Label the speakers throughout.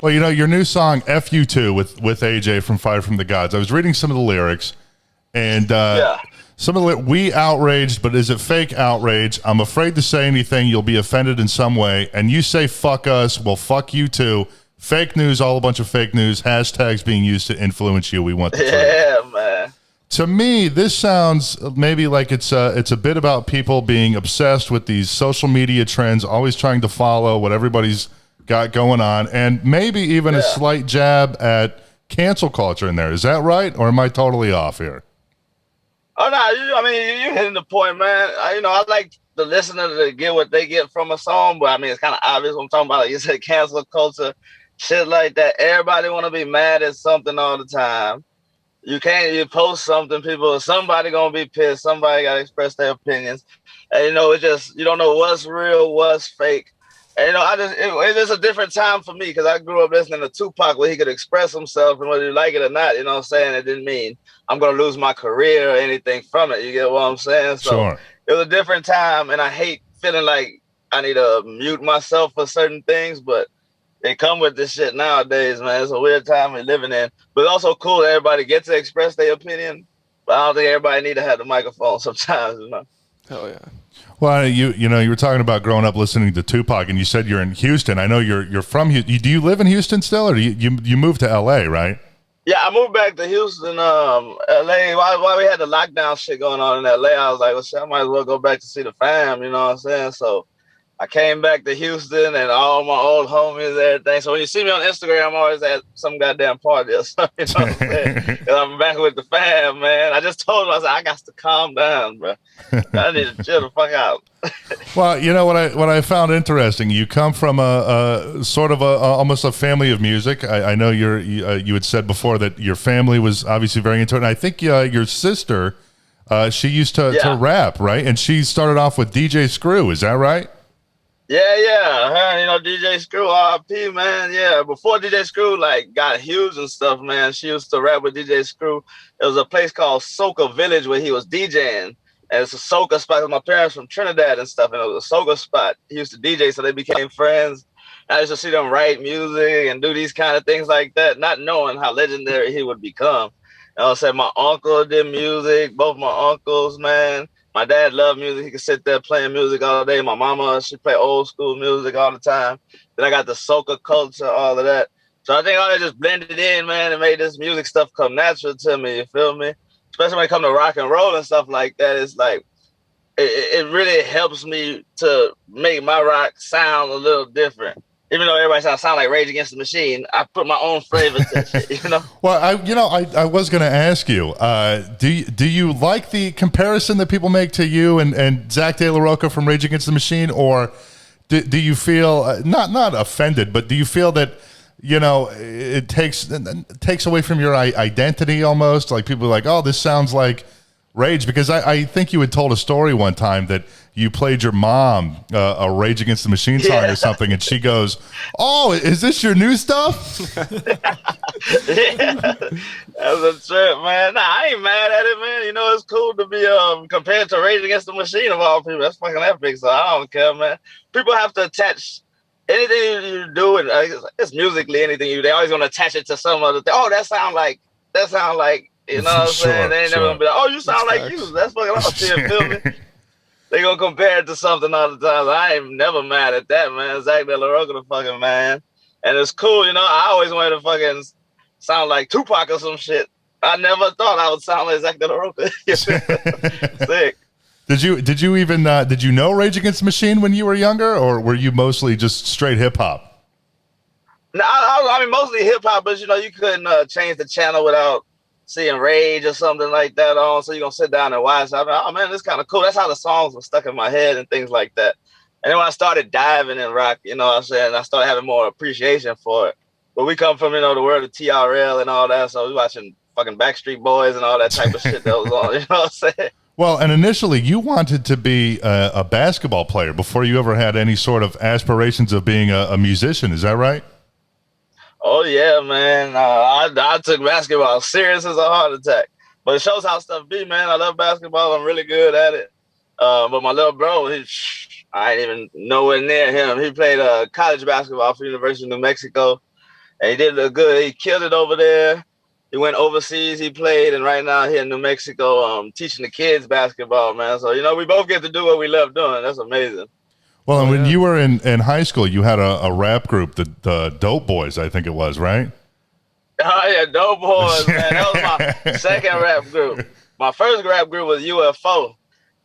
Speaker 1: Well, your new song "FU2" with AJ from Fire from the Gods. I was reading some of the lyrics, and some of the we outraged, but is it fake outrage? I'm afraid to say anything. You'll be offended in some way, and you say "fuck us." Well, fuck you too. Fake news, all a bunch of fake news. Hashtags being used to influence you. We want the truth.
Speaker 2: Yeah, man.
Speaker 1: To me, this sounds maybe like it's a bit about people being obsessed with these social media trends, always trying to follow what everybody's got going on, and maybe even a slight jab at cancel culture in there. Is that right, or am I totally off here?
Speaker 2: Oh no, you're hitting the point, man. I like the listener to get what they get from a song, but it's kind of obvious what I'm talking about. Like you said, cancel culture, shit like that. Everybody want to be mad at something all the time. You post something, somebody gonna be pissed. Somebody gotta express their opinions, and it's just you don't know what's real, what's fake. And it's a different time for me because I grew up listening to Tupac where he could express himself, and whether you like it or not, what I'm saying, it didn't mean I'm gonna lose my career or anything from it. You get what I'm saying? So
Speaker 1: sure.
Speaker 2: It was a different time, and I hate feeling like I need to mute myself for certain things, but they come with this shit nowadays, man. It's a weird time we're living in, but it's also cool that everybody gets to express their opinion. But I don't think everybody need to have the microphone sometimes,
Speaker 3: Hell yeah.
Speaker 1: Well, you were talking about growing up listening to Tupac, and you said you're in Houston. I know you're from Houston. Do you live in Houston still, or do you moved to L.A., right?
Speaker 2: Yeah, I moved back to Houston, L.A. While we had the lockdown shit going on in L.A., I was like, well, shit, I might as well go back to see the fam, you know what I'm saying? So I came back to Houston and all my old homies and everything. So when you see me on Instagram, I'm always at some goddamn party or something. You know what I'm saying? And I'm back with the fam, man. I just told him, I said, I got to calm down, bro. I need to chill the fuck out.
Speaker 1: Well, what I found interesting, you come from a sort of almost a family of music. I know you had said before that your family was obviously very into it. And I think your sister, she used to rap, right? And she started off with DJ Screw. Is that right?
Speaker 2: Yeah. Her, DJ Screw, RP, man. Yeah, before DJ Screw got huge and stuff, man, she used to rap with DJ Screw. There was a place called Soca Village where he was DJing. And it's a soca spot. My parents from Trinidad and stuff, and it was a soca spot. He used to DJ, so they became friends. I used to see them write music and do these kind of things like that, not knowing how legendary he would become. And I said my uncle did music, both my uncles, man. My dad loved music. He could sit there playing music all day. My mama, she played old school music all the time. Then I got the soca culture, all of that. So I think all that just blended in, man, and made this music stuff come natural to me, you feel me? Especially when it comes to rock and roll and stuff like that, it's like, it really helps me to make my rock sound a little different. Even though everybody sound like Rage Against the Machine, I put my own flavor to shit,
Speaker 1: Well, I was going to ask you, do you like the comparison that people make to you and Zach De La Rocha from Rage Against the Machine, or do you feel not offended, but do you feel that it takes away from your identity almost? Like people are like, oh, this sounds like Rage, because I think you had told a story one time that you played your mom a Rage Against the Machine song or something, and she goes, "Oh, is this your new stuff?"
Speaker 2: Yeah, that's a trip, man. Nah, I ain't mad at it, man. It's cool to be compared to Rage Against the Machine of all people. That's fucking epic, so I don't care, man. People have to attach anything you do, and it's musically anything you do. They always gonna attach it to some other thing. Oh, that sound like. You know what I'm saying? They ain't never gonna be like, oh, you sound like you. That's fucking awesome, feel me? They gonna compare it to something all the time. I ain't never mad at that, man. Zach De La Rocha the fucking man. And it's cool, I always wanted to fucking sound like Tupac or some shit. I never thought I would sound like Zach De La Rocha. Sick.
Speaker 1: Did you even did you know Rage Against the Machine when you were younger, or were you mostly just straight hip hop?
Speaker 2: No, I mean mostly hip hop, but you couldn't change the channel without seeing Rage or something like that on. So you're gonna sit down and watch. I mean, oh man, this kind of cool. That's how the songs were stuck in my head and things like that. And then when I started diving in rock, what I'm saying, I started having more appreciation for it. But we come from the world of TRL and all that, so we watching fucking Backstreet Boys and all that type of shit that was on. You know what I'm saying?
Speaker 1: Well, and initially you wanted to be a basketball player before you ever had any sort of aspirations of being a musician. Is that right?
Speaker 2: Oh, yeah, man. I took basketball serious as a heart attack. But it shows how stuff be, man. I love basketball. I'm really good at it. But my little bro, I ain't even nowhere near him. He played college basketball for University of New Mexico. And he did look good. He killed it over there. He went overseas. He played, and right now here in New Mexico, teaching the kids basketball, man. So we both get to do what we love doing. That's amazing.
Speaker 1: Well, and when you were in high school, you had a rap group, the Dope Boys, I think it was, right?
Speaker 2: Oh yeah, Dope Boys, man. That was my second rap group. My first rap group was UFO,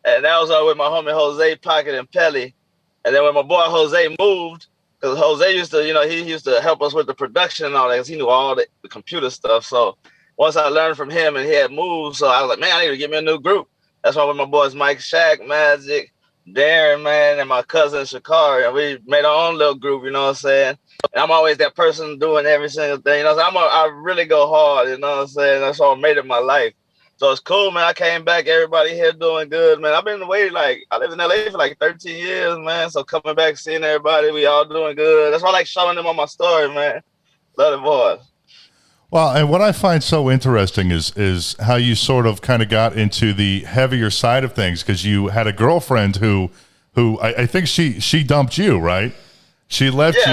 Speaker 2: and that was with my homie Jose Pocket and Pelly. And then when my boy Jose moved, because Jose used to, he used to help us with the production and all that, because he knew all the computer stuff. So once I learned from him and he had moved, so I was like, man, I need to get me a new group. That's why with my boys Mike Shaq, Magic, Darren, man, and my cousin Shakari, and we made our own little group, you know what I'm saying? And I'm always that person doing every single thing, so I really go hard, you know what I'm saying? That's all I made it my life. So it's cool, man. I came back, everybody here doing good, man. I've been away, I lived in LA for 13 years, man. So coming back, seeing everybody, we all doing good. That's why I like showing them on my story, man. Love the boys.
Speaker 1: Well, and what I find so interesting is how you sort of kind of got into the heavier side of things, because you had a girlfriend who I think she dumped you, right? She left you,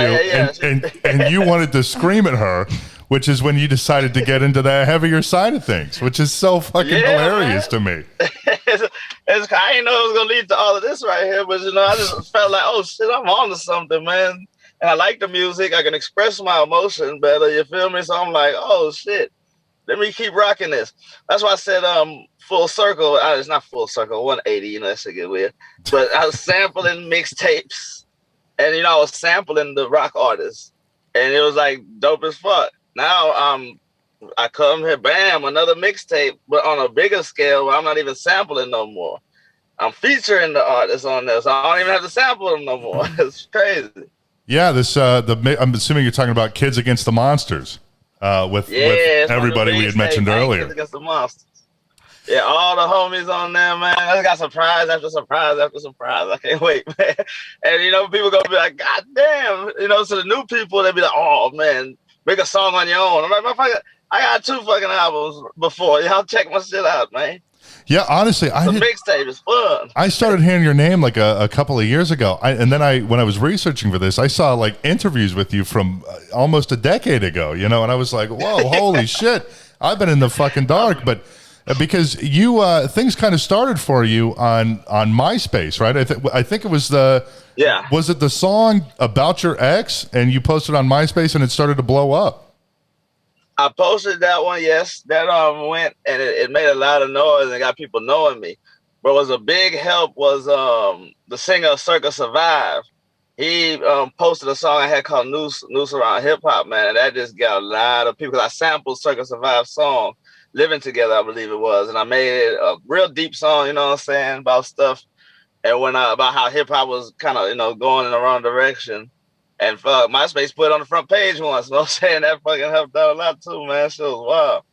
Speaker 1: and you wanted to scream at her, which is when you decided to get into the heavier side of things, which is so fucking hilarious to me.
Speaker 2: I didn't know it was going to lead to all of this right here, but, I just felt like, oh, shit, I'm on to something, man. And I like the music. I can express my emotion better, you feel me? So I'm like, oh, shit, let me keep rocking this. That's why I said full circle. It's not full circle, 180, that's a good weird. But I was sampling mixtapes, and, I was sampling the rock artists, and it was, dope as fuck. Now I come here, bam, another mixtape, but on a bigger scale where I'm not even sampling no more. I'm featuring the artists on this. So I don't even have to sample them no more. It's crazy.
Speaker 1: Yeah, I'm assuming you're talking about Kids Against the Monsters with everybody we had mentioned earlier.
Speaker 2: Kids Against the Monsters. Yeah, all the homies on there, man. I got surprise after surprise after surprise. I can't wait, man. And, people going to be like, God damn. So the new people, they be like, oh, man, make a song on your own. I'm like, motherfucker, I got 2 fucking albums before. Y'all check my shit out, man.
Speaker 1: Yeah, honestly,
Speaker 2: the mixtape is fun.
Speaker 1: I started hearing your name a couple of years ago, and then when I was researching for this, I saw interviews with you from almost a decade ago. And I was like, whoa, holy shit! I've been in the fucking dark, but because you things kind of started for you on MySpace, right? I think it was was it the song About Your Ex, and you posted on MySpace and it started to blow up?
Speaker 2: I posted that one, yes. That went, and it made a lot of noise and got people knowing me. But what was a big help was the singer Circa Survive. He posted a song I had called Noose Around Hip Hop, man, and that just got a lot of people. I sampled Circa Survive's song, Living Together, I believe it was, and I made it a real deep song, you know what I'm saying, about stuff, and about how hip hop was kind of, going in the wrong direction. And MySpace put it on the front page once. You know what I'm saying? That fucking helped out a lot too, man. Shit was wild.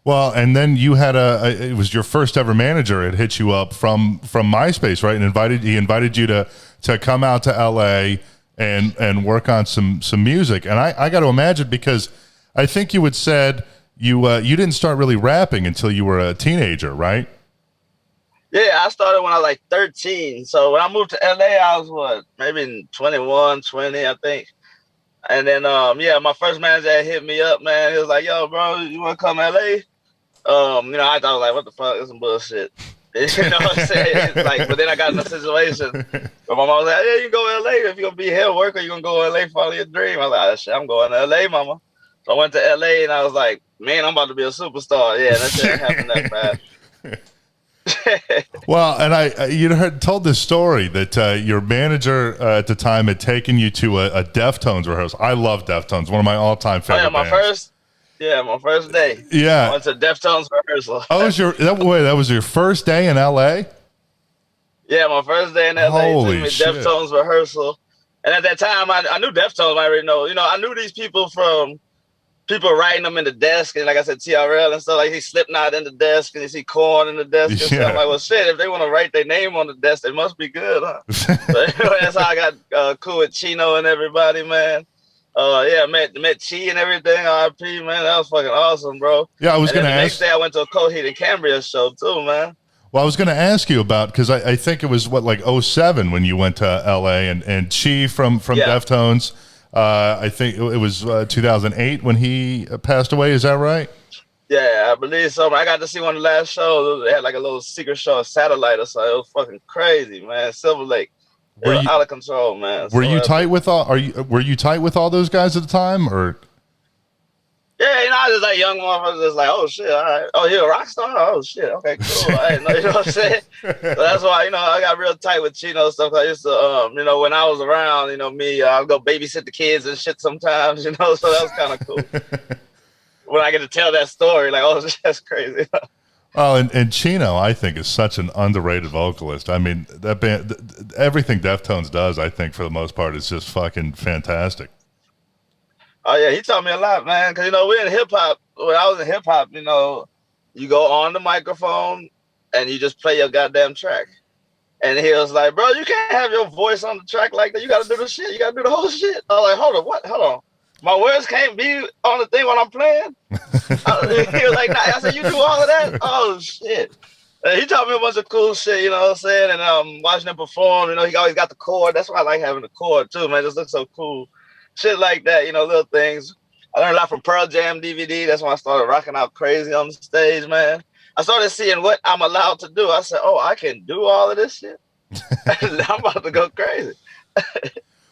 Speaker 1: Well, and then you had it was your first ever manager. It hit you up from MySpace, right? And he invited you to come out to LA and work on some music. And I got to imagine, because I think you had said you didn't start really rapping until you were a teenager, right?
Speaker 2: Yeah, I started when I was 13. So when I moved to LA, I was maybe 21, 20, I think. And then, my first manager hit me up, man. He was like, yo, bro, you want to come to LA? I thought, what the fuck? It's some bullshit. You know what I'm saying? But then I got in a situation where my mom was like, yeah, you can go to LA. If you're going to be here work, or you're going to go to LA, follow your dream. I was like, shit, I'm going to LA, mama. So I went to LA, and I was like, man, I'm about to be a superstar. Yeah, that shit happened that fast.
Speaker 1: Well, and you told this story that your manager at the time had taken you to a Deftones rehearsal. I love Deftones, one of my all-time favorite bands.
Speaker 2: My first day.
Speaker 1: Yeah,
Speaker 2: I went to Deftones rehearsal.
Speaker 1: That was your first day in LA?
Speaker 2: Yeah, my first day in LA.
Speaker 1: Holy shit.
Speaker 2: Deftones rehearsal, and at that time I knew Deftones. I already know. I knew these people from. People writing them in the desk, and like I said, TRL and stuff. He Slipknot in the desk, and you see Korn in the desk. And stuff. I'm like, well, shit, if they want to write their name on the desk, they must be good, huh? So anyway, that's how I got cool with Chino and everybody, man. Met Chi and everything. RIP, man. That was fucking awesome, bro.
Speaker 1: Yeah, I was going to
Speaker 2: ask. The next day, I went to a Coheed and Cambria show too, man.
Speaker 1: Well, I was going to ask you about, because I think it was 07 when you went to LA, and Chi from Deftones. I think it was 2008 when he passed away. Is that right?
Speaker 2: Yeah, I believe so. I got to see one of the last shows. They had like a little secret show, a satellite or something. It was fucking crazy, man. Silver Lake. It was out of control, man.
Speaker 1: Were you tight with were you tight with all those guys at the time, or?
Speaker 2: Yeah, I was just like young motherfuckers, just like, oh shit, all right. Oh, you're a rock star? Oh shit, okay, cool. I didn't know, you know what I'm saying? So that's why, I got real tight with Chino and stuff. I used to, when I was around, I'll go babysit the kids and shit sometimes, so that was kind of cool. When I get to tell that story, like, oh, that's crazy.
Speaker 1: Well, and Chino, I think, is such an underrated vocalist. I mean, that band, everything Deftones does, I think, for the most part, is just fucking fantastic.
Speaker 2: Oh, yeah, he taught me a lot, man, because, we're in hip-hop. When I was in hip-hop, you go on the microphone and you just play your goddamn track. And he was like, bro, you can't have your voice on the track like that. You got to do the shit. You got to do the whole shit. I was like, hold on, what? Hold on. My words can't be on the thing while I'm playing? He was like, nah. I said, you do all of that? Oh, shit. He taught me a bunch of cool shit, you know what I'm saying? And watching him perform, he always got the chord. That's why I like having the chord, too, man. It just looks so cool. Shit like that, little things. I learned a lot from Pearl Jam DVD. That's when I started rocking out crazy on the stage, man. I started seeing what I'm allowed to do. I said, oh, I can do all of this shit? I'm about to go crazy.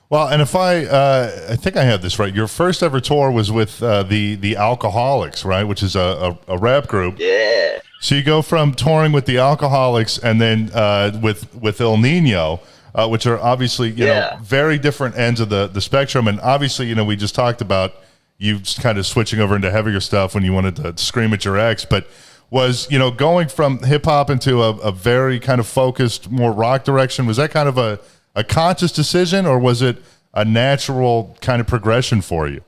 Speaker 1: Well, and if I think I have this right, your first ever tour was with the Alcoholics, right? Which is a rap group.
Speaker 2: Yeah.
Speaker 1: So you go from touring with the Alcoholics and then with El Nino, which are obviously, you know, very different ends of the spectrum. And obviously, we just talked about you kind of switching over into heavier stuff when you wanted to scream at your ex, but was, going from hip hop into a very kind of focused, more rock direction, was that kind of a conscious decision, or was it a natural kind of progression for you?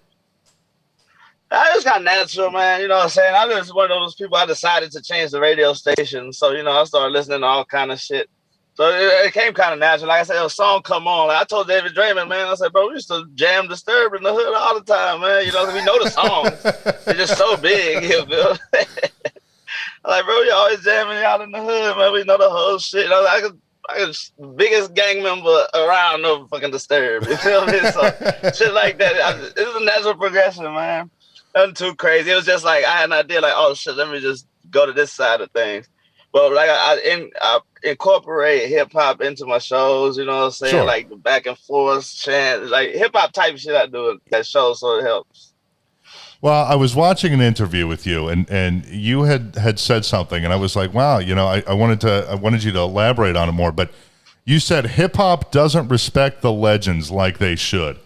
Speaker 2: I just got natural, man. You know what I'm saying? I was one of those people. I decided to change the radio station. So, I started listening to all kind of shit. So it came kind of natural. Like I said, a song come on. Like I told David Draiman, man, I said, bro, we used to jam Disturbed in the hood all the time, man. We know the songs. They're just so big. Like, bro, you always jamming out in the hood, man. We know the whole shit. I was biggest gang member around no fucking Disturbed. You feel me? So shit like that. It's a natural progression, man. Nothing too crazy. It was just like I had an idea, like, oh shit, let me just go to this side of things. But like I incorporate hip hop into my shows, you know what I'm saying? Sure. Like the back and forth chant, like hip hop type shit I do at that show, so it helps.
Speaker 1: Well, I was watching an interview with you, and you had said something, and I was like, wow, I wanted you to elaborate on it more. But you said hip hop doesn't respect the legends like they should.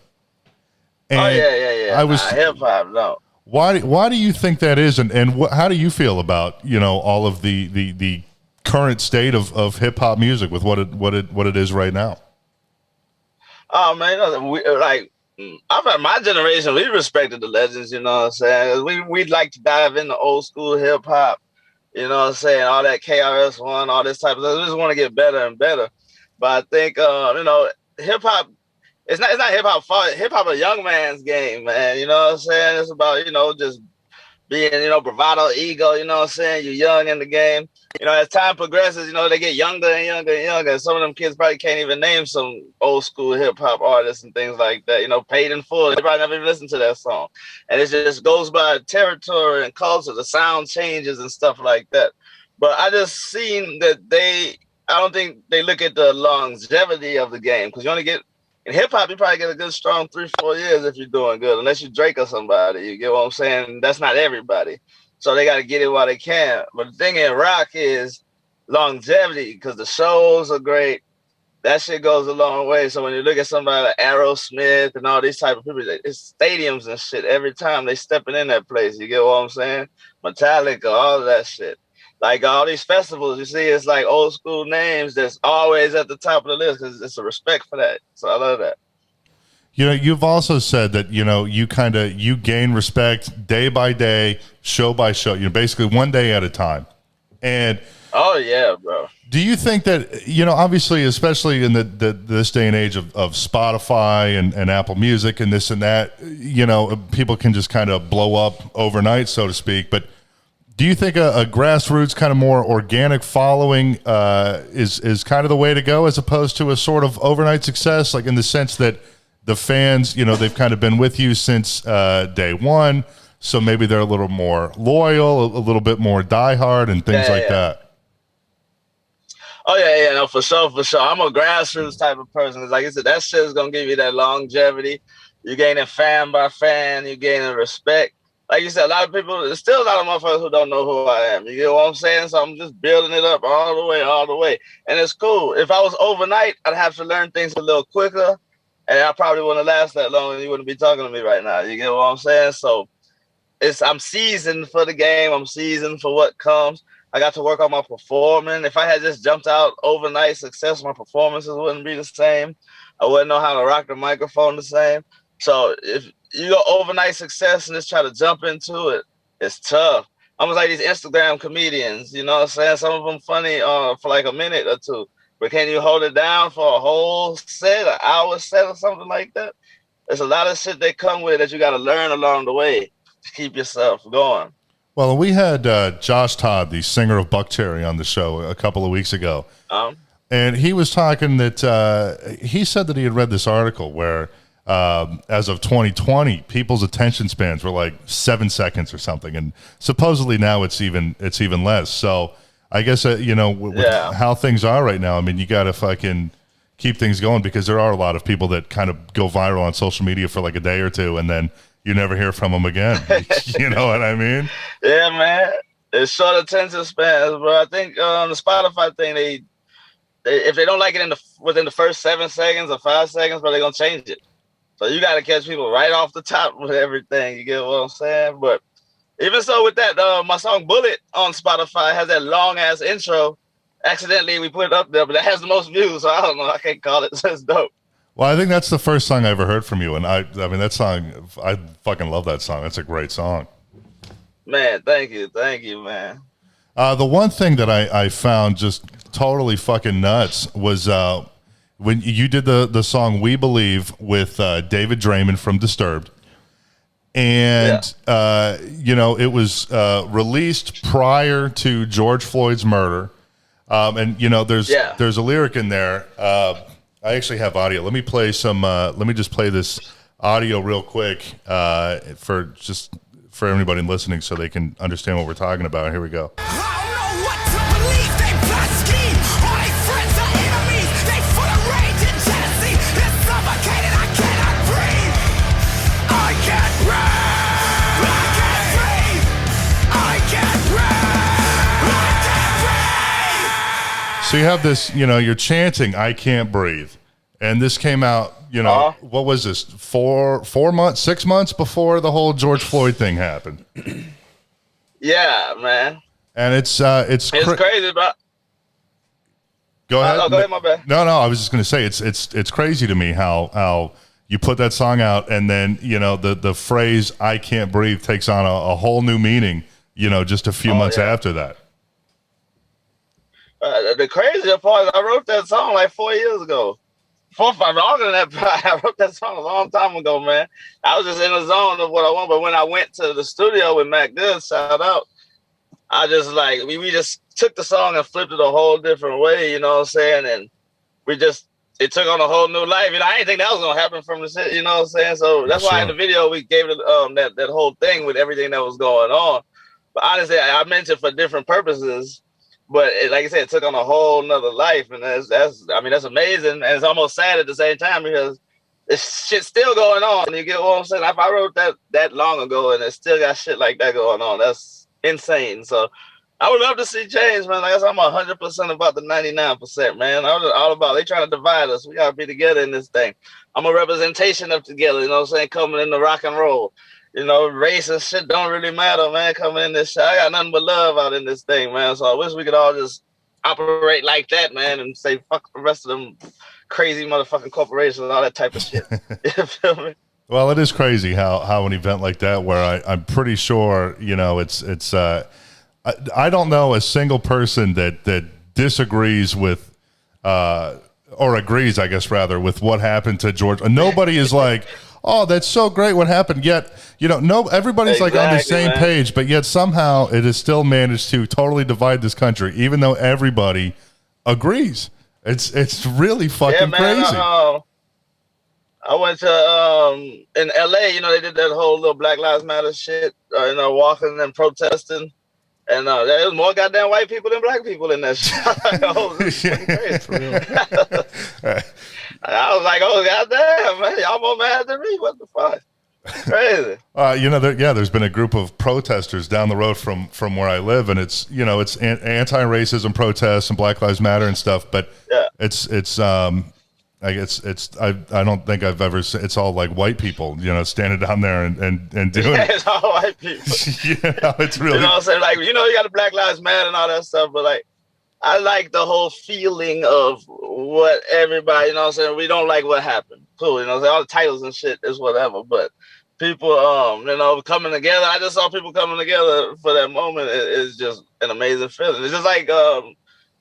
Speaker 1: And
Speaker 2: yeah.
Speaker 1: I was
Speaker 2: hip hop, no.
Speaker 1: Why do you think that is, and how do you feel about all of the current state of hip hop music with what it is right now?
Speaker 2: Oh man, I've had my generation. We respected the legends, you know what I'm saying? We'd like to dive into old school hip hop, you know what I'm saying? All that KRS-One, all this type of stuff. We just want to get better and better. But I think hip hop. It's not hip hop fault. Hip hop a young man's game, man. You know what I'm saying? It's about, just being, bravado, ego, you know what I'm saying? You're young in the game. As time progresses, they get younger and younger and younger. And some of them kids probably can't even name some old school hip hop artists and things like that, Paid in Full. They probably never even listened to that song. And it just goes by territory and culture. The sound changes and stuff like that. But I just seen that I don't think they look at the longevity of the game, because you only get, in hip hop, you probably get a good strong 3-4 years if you're doing good, unless you Drake or somebody. You get what I'm saying? That's not everybody. So they got to get it while they can. But the thing in rock is longevity, because the shows are great. That shit goes a long way. So when you look at somebody like Aerosmith and all these type of people, it's stadiums and shit every time they stepping in that place. You get what I'm saying? Metallica, all of that shit. Like all these festivals, you see, it's like old school names that's always at the top of the list because it's a respect for that. So I love that.
Speaker 1: You've also said that, you gain respect day by day, show by show, basically one day at a time. And
Speaker 2: oh yeah, bro.
Speaker 1: Do you think that, obviously, especially in this day and age of Spotify and Apple Music and this and that, people can just kind of blow up overnight, so to speak. But do you think a grassroots kind of more organic following is kind of the way to go, as opposed to a sort of overnight success, like in the sense that the fans, you know, they've kind of been with you since day one, so maybe they're a little more loyal, a little bit more diehard, and things like that.
Speaker 2: Oh yeah, no, for sure. I'm a grassroots type of person. Like I said, that shit is gonna give you that longevity. You're gaining fan by fan. You're gaining respect. Like you said, a lot of people, there's still a lot of motherfuckers who don't know who I am. You get what I'm saying? So I'm just building it up all the way. And it's cool. If I was overnight, I'd have to learn things a little quicker. And I probably wouldn't last that long and you wouldn't be talking to me right now. You get what I'm saying? So I'm seasoned for the game. I'm seasoned for what comes. I got to work on my performing. If I had just jumped out overnight success, my performances wouldn't be the same. I wouldn't know how to rock the microphone the same. So if you go overnight success and just try to jump into it, it's tough. Almost like these Instagram comedians, you know what I'm saying? Some of them funny for like a minute or two. But can you hold it down for a whole set, an hour set or something like that? There's a lot of shit they come with that you got to learn along the way to keep yourself going.
Speaker 1: Well, we had Josh Todd, the singer of Buckcherry, on the show a couple of weeks ago. And he was talking that he said that he had read this article where as of 2020, people's attention spans were like 7 seconds or something. And supposedly now it's even less. So I guess, you know, with how things are right now, I mean, you got to fucking keep things going because there are a lot of people that kind of go viral on social media for like a day or two and then you never hear from them again. You know what I mean?
Speaker 2: Yeah, man. It's short attention spans, but I think the Spotify thing, they if they don't like it within the first 7 seconds or 5 seconds, but they're gonna change it. So you got to catch people right off the top with everything. You get what I'm saying? But even so, with that, my song "Bullet" on Spotify has that long ass intro. Accidentally, we put it up there, but that has the most views. So I don't know. I can't call it. So it's dope.
Speaker 1: Well, I think that's the first song I ever heard from you, and I mean that song. I fucking love that song. That's a great song.
Speaker 2: Man, thank you, man.
Speaker 1: The one thing that I found just totally fucking nuts was when you did the song "We Believe" with David Draiman from Disturbed, and you know it was released prior to George Floyd's murder, and you know there's a lyric in there. I actually have audio. Let me play some. Let me just play this audio real quick for everybody listening, so they can understand what we're talking about. Here we go.
Speaker 3: I don't know what to believe. They blaspheme. All they friends are enemies. They full of rage and jealousy. It's suffocating. I cannot breathe. I can't breathe. I can't breathe. I can't breathe. I can't breathe.
Speaker 1: So you have this, you know, you're chanting, "I can't breathe," and this came out, you know, what was this? 6 months before the whole George Floyd thing happened.
Speaker 2: Yeah, man.
Speaker 1: And it's
Speaker 2: crazy, but
Speaker 1: go ahead.
Speaker 2: Go ahead, my bad.
Speaker 1: No, I was just gonna say it's crazy to me how you put that song out and then you know the phrase "I can't breathe" takes on a whole new meaning. You know, just a few months after that.
Speaker 2: The crazier part is I wrote that song like 4 years ago. 4 or 5 longer than that. I wrote that song a long time ago, man. I was just in the zone of what I want. But when I went to the studio with Mac Good, shout out, I just like, we just took the song and flipped it a whole different way, you know what I'm saying? And it took on a whole new life. You know, I didn't think that was going to happen from the shit, you know what I'm saying? So that's why in the video we gave it that whole thing with everything that was going on. But honestly, I meant it for different purposes. But like I said, it took on a whole nother life, and that's amazing, and it's almost sad at the same time because this shit's still going on. You get what I'm saying? If I wrote that long ago, and it still got shit like that going on, that's insane. So I would love to see change, man. Like I said, I'm 100% about the 99%, man. I'm all about. They trying to divide us. We gotta be together in this thing. I'm a representation of together. You know what I'm saying? Coming in the rock and roll. You know, race and shit don't really matter, man, coming in this shit. I got nothing but love out in this thing, man. So I wish we could all just operate like that, man, and say fuck the rest of them crazy motherfucking corporations and all that type of shit. You feel me?
Speaker 1: Well, it is crazy how an event like that, where I'm pretty sure, you know, it's I don't know a single person that disagrees with or agrees, I guess, rather, with what happened to George. Nobody is like, oh, that's so great what happened. Yet, you know, everybody's like on the same page, but yet somehow it has still managed to totally divide this country, even though everybody agrees. It's really fucking crazy.
Speaker 2: I went to in LA, you know, they did that whole little Black Lives Matter shit, you know, walking and protesting. And there was more goddamn white people than black people in that shit. Oh, this is fucking crazy. I was like, oh goddamn, man, y'all more mad than me. What the fuck? Crazy.
Speaker 1: You know, there's been a group of protesters down the road from where I live, and it's, you know, it's anti-racism protests and Black Lives Matter and stuff. But
Speaker 2: yeah,
Speaker 1: I don't think I've ever seen, it's all like white people, you know, standing down there and doing it.
Speaker 2: It's all white people.
Speaker 1: Yeah, it's really,
Speaker 2: you know what I'm saying? Like, you know, you got the Black Lives Matter and all that stuff, but like, I like the whole feeling of what everybody, you know what I'm saying? We don't like what happened. Cool, you know what I'm saying? All the titles and shit is whatever, but people, you know, coming together. I just saw people coming together for that moment. It's just an amazing feeling. It's just like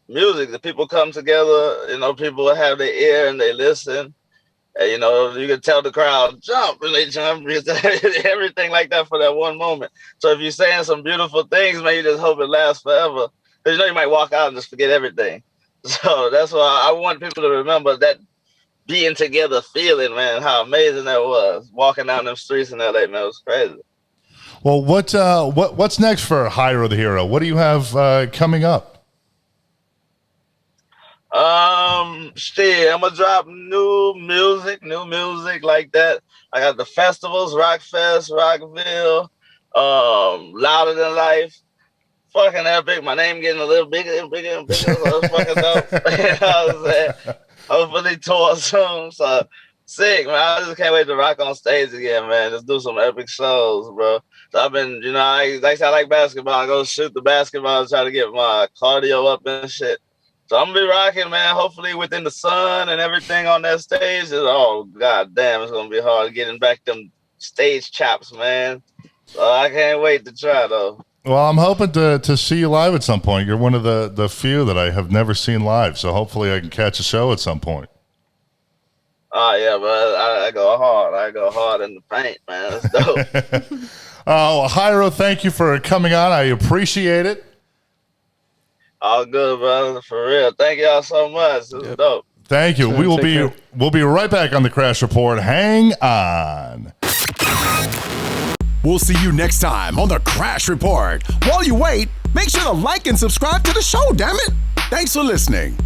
Speaker 2: music. The people come together, you know, people have their ear and they listen. And, you know, you can tell the crowd jump and they jump, everything like that for that one moment. So if you're saying some beautiful things, man, you just hope it lasts forever. Because, you know, you might walk out and just forget everything. So that's why I want people to remember that being together feeling, man, how amazing that was. Walking down them streets in LA, man, it was crazy.
Speaker 1: Well, what's next for HYRO the Hero? What do you have coming up?
Speaker 2: Shit, I'm gonna drop new music like that. I got the festivals, Rockfest, Rockville, Louder Than Life. Fucking epic. My name getting a little bigger and bigger and bigger. So it's fucking dope. You know what I'm saying? Hopefully tour soon. So sick, man. I just can't wait to rock on stage again, man. Just do some epic shows, bro. So I've been, you know, I like basketball. I go shoot the basketball, try to get my cardio up and shit. So I'm gonna be rocking, man. Hopefully within the sun and everything on that stage. Oh god damn, it's gonna be hard getting back them stage chops, man. So I can't wait to try though.
Speaker 1: Well, I'm hoping to see you live at some point. You're one of the few that I have never seen live, so hopefully I can catch a show at some point.
Speaker 2: Oh yeah, but I go hard. I go hard in the paint, man. That's dope.
Speaker 1: Oh, HYRO, thank you for coming on. I appreciate it.
Speaker 2: All good, brother. For real. Thank y'all so much. This is dope.
Speaker 1: Thank you. We'll be right back on the Crash Report. Hang on.
Speaker 4: We'll see you next time on the Crash Report. While you wait, make sure to like and subscribe to the show, damn it. Thanks for listening.